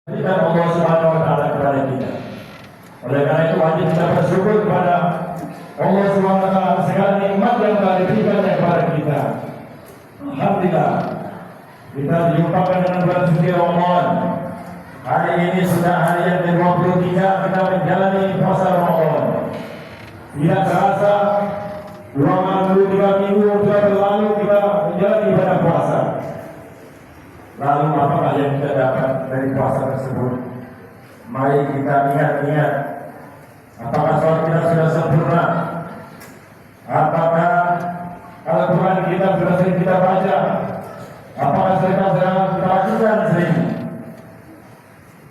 Berikan Allah Subhanahu wa taala kepada kita. Oleh karena itu wajib kita bersyukur kepada Allah Subhanahu wa taala segala nikmat yang telah diberikan kepada kita. Alhamdulillah. Kita diumpamakan dengan bulan suci Ramadan. Hari ini sudah hari yang ke-23 kita menjalani puasa Ramadan. Tidak terasa 2 minggu sudah berlalu kita menjalani ibadah puasa. Lalu apakah yang kita dapat dari puasa tersebut? Mari kita ingat-ingat. Apakah sholat kita sudah sempurna? Apakah Al-Quran kita sudah sering kita baca? Apakah kita lakukan sering?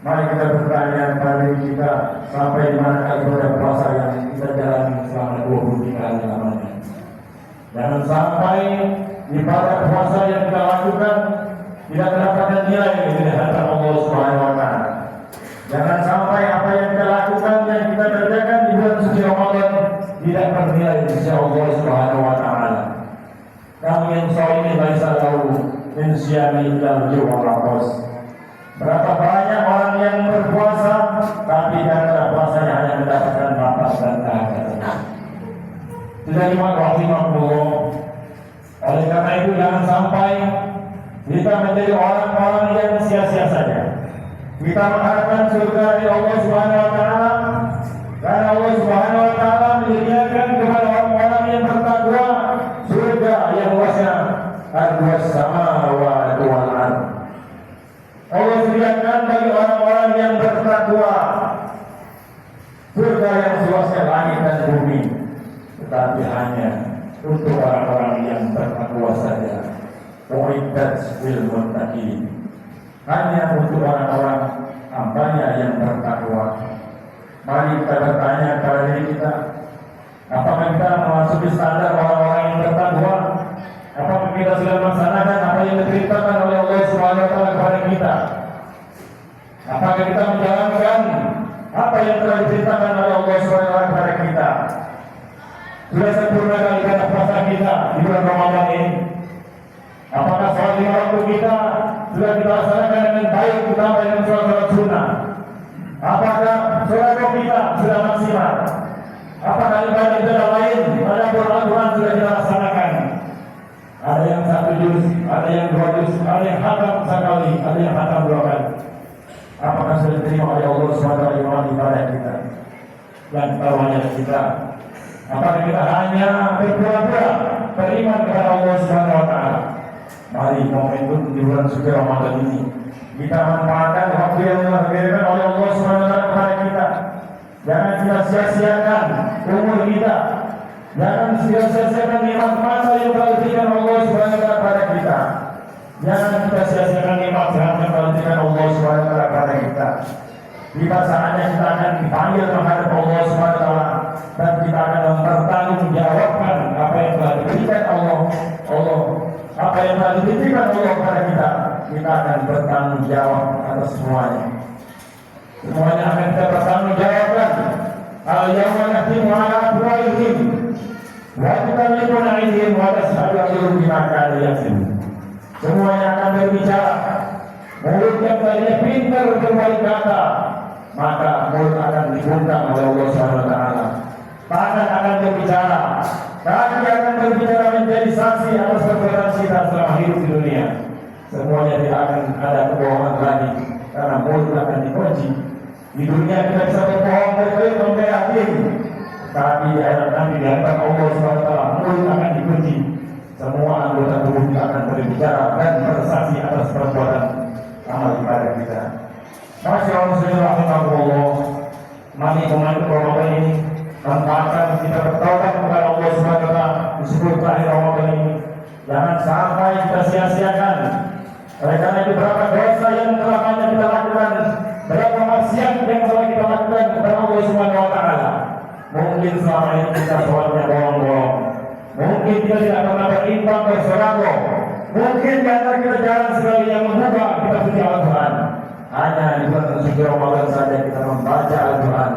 Mari kita bertanya pada diri kita sampai di mana ibadah puasa yang kita jalani selama 23 hari lamanya. Jangan sampai ibadah puasa yang kita lakukan tidak mendapatkan nilai di hadapan Allah Subhanahu wa taala. Jangan sampai apa yang kita lakukan yang kita kerjakan di bulan suci Ramadan tidak bernilai di sisi Allah Subhanahu wa taala. Kamu yang sholimin laisa lahu min siyami illa al-ju'u wal-'atas. Berapa banyak orang yang berpuasa tapi karena puasanya hanya mendapatkan lapar dan dahaga. Tidak rahimahullah. Oleh karena itu jangan sampai kita menjadi orang-orang yang sia-sia saja. Kita mengharapkan surga dari Allah Subhanahu wa taala karena Allah Subhanahu wa taala menyediakan kepada orang-orang yang bertakwa surga yang luasnya ardhus samawati wal ardh. Allah sediakan bagi orang-orang yang bertakwa surga yang luasnya langit dan bumi, tetapi hanya untuk orang-orang yang bertakwa saja. Mu'iddat lil muttaqin, hanya untuk orang-orang hambanya yang bertakwa. Mari kita bertanya kepada diri kita, apakah kita memasuki standar orang-orang yang bertakwa? Apakah kita sudah melaksanakan apa yang diperintahkan oleh Allah Subhanahu wa taala kepada kita? Apakah kita menjalankan apa yang telah diperintahkan oleh Allah Subhanahu wa taala kepada kita? Sudah sempurna ibadah puasa kita di bulan Ramadan ini? Apakah sholat 5 waktu kita sudah kita laksanakan dengan baik, terutama dengan sholat sunnah? Apakah sholat kita sudah maksimal? Apakah ibadah lain pada Al-Quran sudah kita laksanakan? Ada yang 1 juz, ada yang 2 juz, ada yang khatam sekali, ada yang khatam 2 kali. Apakah sudah diterima oleh Allah SWT ibadah kita dan tawanya kita? Apakah kita hanya berpura-pura beriman kepada Allah SWT? Mari momentum di bulan suci Ramadan ini kita manfaatkan waktu yang telah diberikan oleh Allah SWT kepada kita. Jangan kita sia-siakan umur kita. Jangan sia-siakan nikmat masa yang telah diberikan Allah SWT kepada kita. Jangan kita sia-siakan nikmat sehat yang telah diberikan Allah SWT kepada kita. Kita saatnya kita akan dipanggil menghadap Allah SWT dan kita akan mempertanggungjawabkan apa yang telah diberikan Allah. Apa yang telah diberikan Allah kepada kita, kita akan bertanggung jawab atas semuanya. Semuanya akan kita bertanggung jawabkan. Al-yawma nakhtimu ala afwahihim wa tukallimuna aydihim wa tashhadu arjuluhum bima kanu yaksibun. Semuanya akan berbicara. Mulut yang tadinya pintar berbaik kata, maka mulut akan dibungkam oleh Allah SWT. Tangan akan berbicara, kaki akan berbicara menjadi saksi atas perbuatan kita selama hidup di dunia. Semuanya tidak akan ada kebohongan lagi karena mulut akan dikunci. Di dunia kita bisa berbohong, berkelit, membela diri, tapi di akhirat nanti di hadapan Allah SWT mulut akan dikunci. Semua anggota tubuh kita akan berbicara dan bersaksi atas perbuatan amal ibadah kita. Masyaallah muslimin rahimahullah. Mari mengambil Ramadan ini, manfaatkan kita bertaubat kepada Allah Subhanahu wa taala di 10 terakhir Ramadan ini. Jangan sampai kita sia-siakan. Oleh karena itu berapa dosa yang telah banyak kita lakukan, berapa maksiat yang telah kita lakukan kepada Allah Subhanahu wa taala. Mungkin selama ini kita sholatnya bolong-bolong. Mungkin kita tidak pernah berimbang bersedekah. Mungkin di antara kita jarang sekali yang membuka kita suci Al-Quran. Hanya di bulan suci Ramadan saja kita membaca Al-Quran.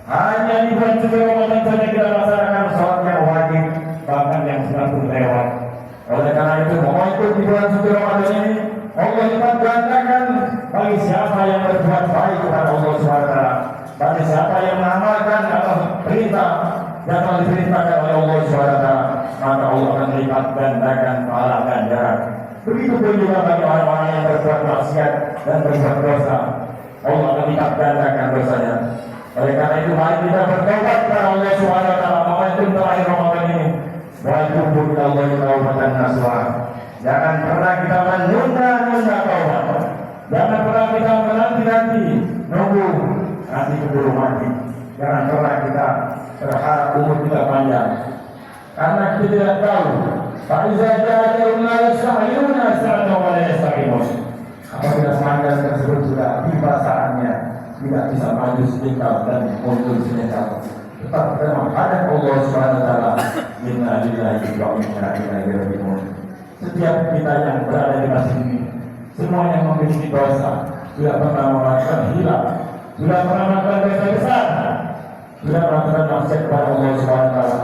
Hanya di bulan suci Ramadan saja kita laksanakan sholat yang wajib, bahkan yang sunnah pun lewat. Oleh karena itu, mau ikut di bulan suci Ramadan ini, Allah lipat gandakan bagi bagi siapa yang berbuat baik kepada Allah SWT, bagi siapa yang mengamalkan atau perintah yang telah diperintahkan oleh Allah SWT, maka Allah akan melipat gandakan pahala ganjaran. Begitu pun juga bagi orang-orang yang berbuat maksiat dan berbuat dosa, Allah akan lipat gandakan dosanya. Oleh karena itu mari kita bertobat kepada Allah SWT. Momentum terakhir Ramadan ini, wa tubu ila Allahi taubatan nasuha. Jangan pernah kita menunda-nunda taubat. Jangan pernah kita menanti-nanti, nunggu nanti keburu mati. Jangan pernah kita berharap umur kita panjang, karena kita tidak tahu. Faiza ja'alun la yasta'yuna sa'atan wa la yastaqimun. Apabila panggilan tersebut sudah tiba saatnya, tidak bisa maju setingkat dan mundur setingkat. Tetap menghadap Allah Subhanahu wa taala. Inna lillahi wa inna ilaihi raji'un. Setiap kita yang berada di masjid ini, semua yang memiliki dosa, sudah pernah melakukan hilaf, sudah pernah melakukan dosa besar, sudah melakukan maksiat kepada Allah Subhanahu wa taala.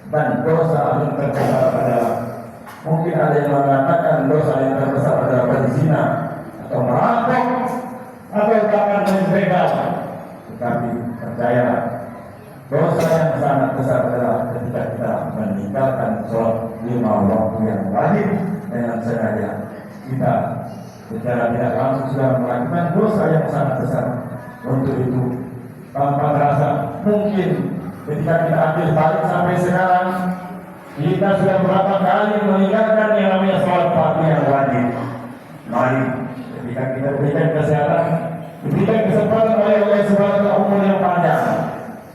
Dan dosa yang terbesar adalah, mungkin ada yang mengatakan dosa yang terbesar adalah berzina atau merampok atau bahkan menjegal. Tetapi percayalah, dosa yang sangat besar adalah ketika kita meninggalkan sholat 5 waktu yang wajib dengan sengaja. Kita secara tidak langsung sudah melakukan dosa yang sangat besar. Untuk itu, tanpa terasa, mungkin ketika kita ambil balik sampai sekarang, kita sudah berapa kali meninggalkan yang namanya sholat fardu yang wajib. Mari, ketika kita berikan kesehatan, diberikan kesempatan oleh Allah SWT umur yang panjang,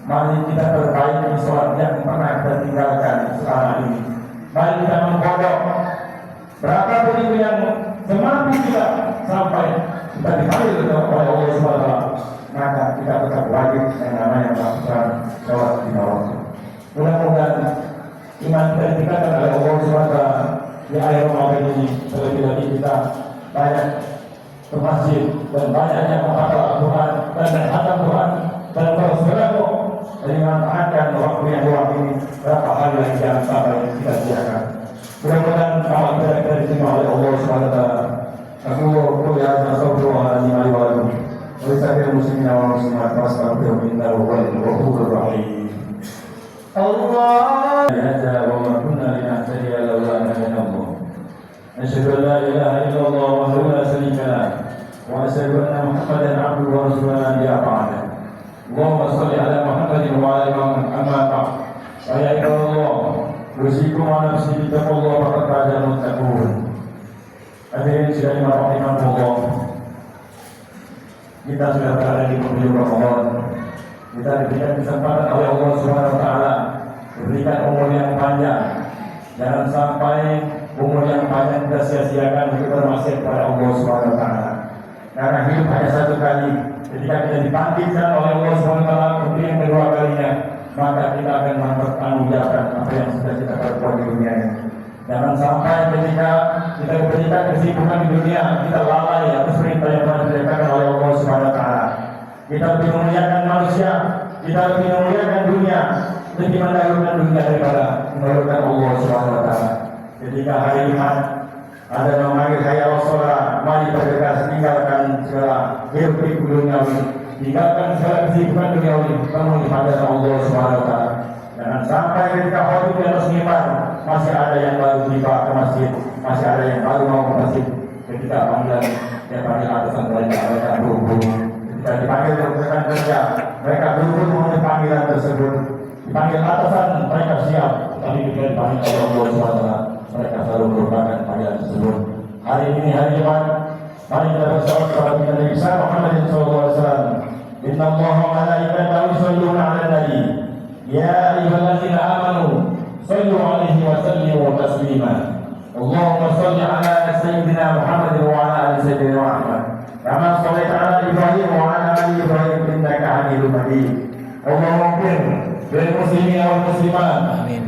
mari kita perbaiki sholat yang pernah kita tinggalkan selama ini. Mari kita menggodok berapapun itu yang semampu kita sampai kita dipanggil oleh Allah SWT, maka kita tetap wajib yang namanya melakukan sholat di waktu. Mudah-mudahan iman kita ditingkatkan oleh Allah SWT di akhir Ramadan ini. Terlebih lagi kita banyak ke masjid dan banyak yang menghafal Al-Quran dan menghafal Quran dan bersedekah, dan memanfaatkan waktu yang luang ini. Berapa hal yang jangan sampai kita siakan. Mudah-mudahan amal kita diterima oleh Allah SWT. Aku ya astagfirullah li wa lakum. Wa muslimin wa muslimat wastaghfiru innahu huwal ghafurur rahim. Allah ya wa ma kunna linahtadiya lawla an hadana Allah. Asyhadu an la ilaha illallah wahdahu la syarika lah wa asyhadu anna Muhammadan abduhu wa rasuluhu la nabiyya ba'dahu. Allahumma shalli ala Muhammadin wa ala ali Muhammad amma ba'd. Ya Allah, usikum wa nafsi bi taqwallah wa taqwa muttaqun. Hadirin sekalian rahimakumullah. Kita sudah berada di penghujung Ramadan. Kita diberikan kesempatan oleh Allah Subhanahu wa taala, diberikan umur yang panjang. Jangan sampai umur yang panjang kita sia-siakan untuk bermaksiat kepada Allah Subhanahu wa taala. Karena hidup hanya satu kali. Ketika kita dibangkitkan oleh Allah Subhanahu wa taala untuk yang kedua kalinya, maka kita akan mempertanggungjawabkan apa yang sudah kita perbuat di dunia ini. Jangan sampai ketika kita diberikan kesibukan di dunia, kita lalai atas perintah yang telah diperintahkan oleh Allah Subhanahu wa taala. Kita lebih memuliakan manusia, kita lebih memuliakan dunia, lebih mendahulukan dunia daripada mendahulukan Allah Subhanahu wa taala. Ketika hari Jumat ada memanggil hayya shalah, mari bergegas tinggalkan segala hiruk-pikuk duniawi, tinggalkan segala kesibukan duniawi, kamu ibadah Allah Subhanahu wa taala. Jangan sampai ketika khotib di atas mimbar masih ada yang baru tiba ke masjid, masih ada yang baru mau ke masjid. Ketika panggilan yang panggil atasan mereka buru-buru. Ketika dipanggil rekan kerja, mereka buru-buru memenuhi panggilan tersebut. Dipanggil atasan, mereka siap. Tapi ketika dipanggil oleh Allah SWT, mereka selalu melupakan panggilan tersebut. Hari ini hari Jumat, mari kita bersolat kepada Nabi Muhammad SAW. Inna Allah wa malaikatahu yusholluna 'alan nabi. Ya ayyuhalladzina amanu sallu 'alaihi wa sallimu taslima. Allahumma shalli 'ala sayyidina Muhammad wa 'ala ali sayyidina Muhammad. Kama shallaita 'ala Ibrahim wa 'ala ali Ibrahim innaka Hamidum Majid. Allahumma ighfir lil muslimina wal muslimat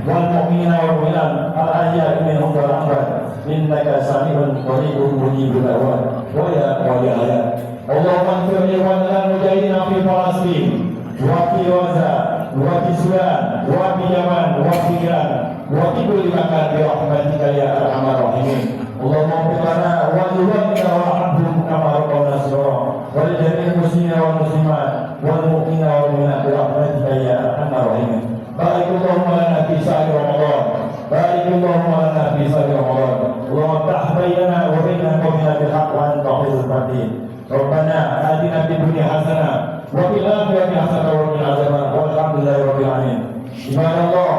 wal mu'minina wal mu'minat al ahya'i minhum wal amwat innaka sami'un qaribun mujibud da'wat wa ya waliyya. Allahumma ighfir li ikhwanina al-mujahidin fi Palestin wa fi Gaza وكسوان وقياما وقيام وفي كل مكان برحمتك يا ارحم الراحمين. اللهم اغفر لنا ولوالدنا وارحمهم كما ربونا صغارا ولجميع المسلمين والمسلمات والمؤمنين والمؤمنات برحمتك يا ارحم الراحمين. بارك اللهم لنا في شهر رمضان، بارك اللهم لنا في شهر رمضان. اللهم افتح بيننا وبين قومنا بالحق وانت خير الفاتحين. ربنا آتنا في الدنيا حسنة وفي الآخرة حسنة وقنا عذاب النار والحمد لله رب العالمين. عباد الله،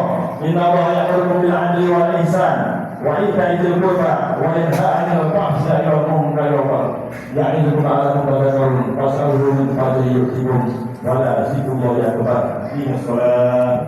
إن الله يأمركم بالعدل والإحسان وإيتاء ذي القربى وينهى عن الفحشاء والمنكر والبغي يعظكم لعلكم تذكرون فاسألوه من فضله يؤتكم ولا يزدكم ولا يكفر. أقيموا الصلاة.